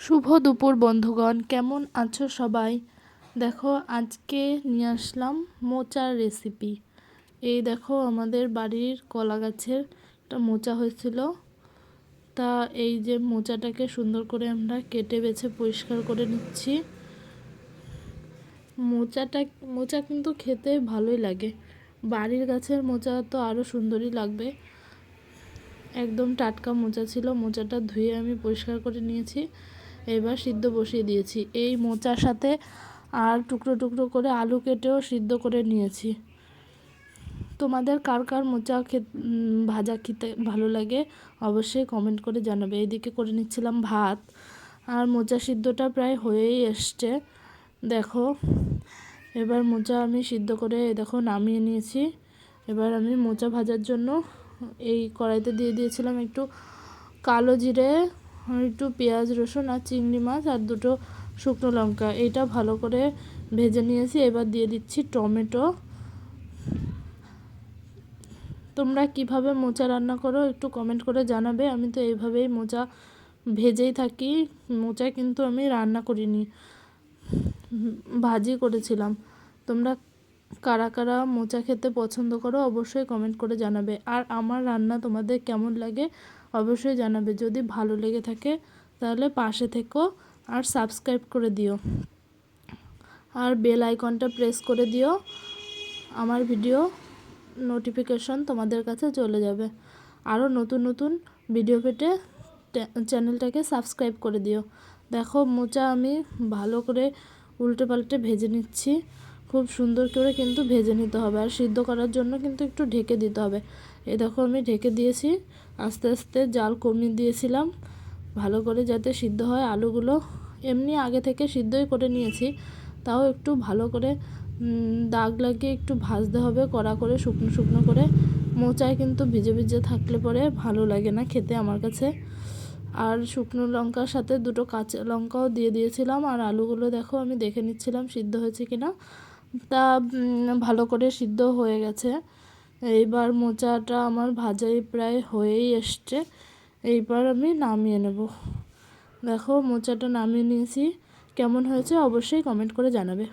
শুভ দুপুর বন্ধুগণ, কেমন আছো সবাই? দেখো, আজকে নিয়ে আসলাম মোচার রেসিপি। এই দেখো, আমাদের বাড়ির কলা গাছের একটা মোচা হয়েছিল। তা এই যে মোচাটাকে সুন্দর করে আমরা কেটে বেছে পরিষ্কার করে নিচ্ছি। মোচা কিন্তু খেতে ভালোই লাগে। বাড়ির গাছের মোচা তো আরও সুন্দরই লাগবে। একদম টাটকা মোচা ছিল। মোচাটা ধুয়ে আমি পরিষ্কার করে নিয়েছি। এবার সিদ্ধ বসিয়ে দিয়েছি। এই মোচার সাথে আর টুকরো টুকরো করে আলু কেটেও সিদ্ধ করে নিয়েছি। তোমাদের কার কার মোচা ভাজা খেতে ভালো লাগে অবশ্যই কমেন্ট করে জানাবে। এইদিকে করে নিচ্ছিলাম ভাত, আর মোচা সিদ্ধটা প্রায় হয়েই এসছে। দেখো, এবার মোচা আমি সিদ্ধ করে দেখো নামিয়ে নিয়েছি। এবার আমি মোচা ভাজার জন্য এই কড়াইতে দিয়ে দিয়েছিলাম একটু কালো জিরে, একটু পেঁয়াজ রসুন আর চিংড়ি মাছ আর দুটো শুকনো লঙ্কা। এটা ভালো করে ভেজে নিয়েছি। এবার দিয়ে দিচ্ছি টমেটো। তোমরা কিভাবে মোচা রান্না করো একটু কমেন্ট করে জানাবে। আমি তো এইভাবেই মোচা ভেজেই থাকি। মোচা কিন্তু আমি রান্না করিনি, ভাজি করেছিলাম। তোমরা কারা কারা মোচা খেতে পছন্দ করো অবশ্যই কমেন্ট করে জানাবে। আর আমার রান্না তোমাদের কেমন লাগে অবশ্যই জানাবে। যদি ভালো লেগে থাকে তাহলে পাশে থেকো আর সাবস্ক্রাইব করে দিও, আর বেল আইকনটা প্রেস করে দিও। আমার ভিডিও নোটিফিকেশন তোমাদের কাছে চলে যাবে। আরও নতুন নতুন ভিডিও পেতে চ্যানেলটাকে সাবস্ক্রাইব করে দিও। দেখো, মোচা আমি ভালো করে উল্টে পাল্টে ভেজে নিচ্ছি। খুব সুন্দর করে কিন্তু ভেজে নিতে হবে, আর সিদ্ধ করার জন্য কিন্তু একটু ঢেকে দিতে হবে। এই দেখো, আমি ঢেকে দিয়েছি। আস্তে আস্তে জাল কমিয়ে দিয়েছিলাম ভালো করে যাতে সিদ্ধ হয়। আলুগুলো এমনি আগে থেকে সিদ্ধই করে নিয়েছি, তাও একটু ভালো করে দাগ লাগিয়ে একটু ভাজতে হবে কড়া করে, শুকনো শুকনো করে। মোচায় কিন্তু ভিজে ভিজে থাকলে পরে ভালো লাগে না খেতে আমার কাছে। আর শুকনো লঙ্কার সাথে দুটো কাঁচা লঙ্কাও দিয়ে দিয়েছিলাম। আর আলুগুলো দেখো আমি দেখে নিচ্ছিলাম সিদ্ধ হয়েছে কিনা। তা ভালো করে সিদ্ধ হয়ে গেছে। এইবার মোচাটা আমার ভাজাই প্রায় হয়েই এসছে। এইবার আমি নামিয়ে নেব। দেখো, মোচাটা নামিয়ে নিয়েছি। কেমন হয়েছে অবশ্যই কমেন্ট করে জানাবে।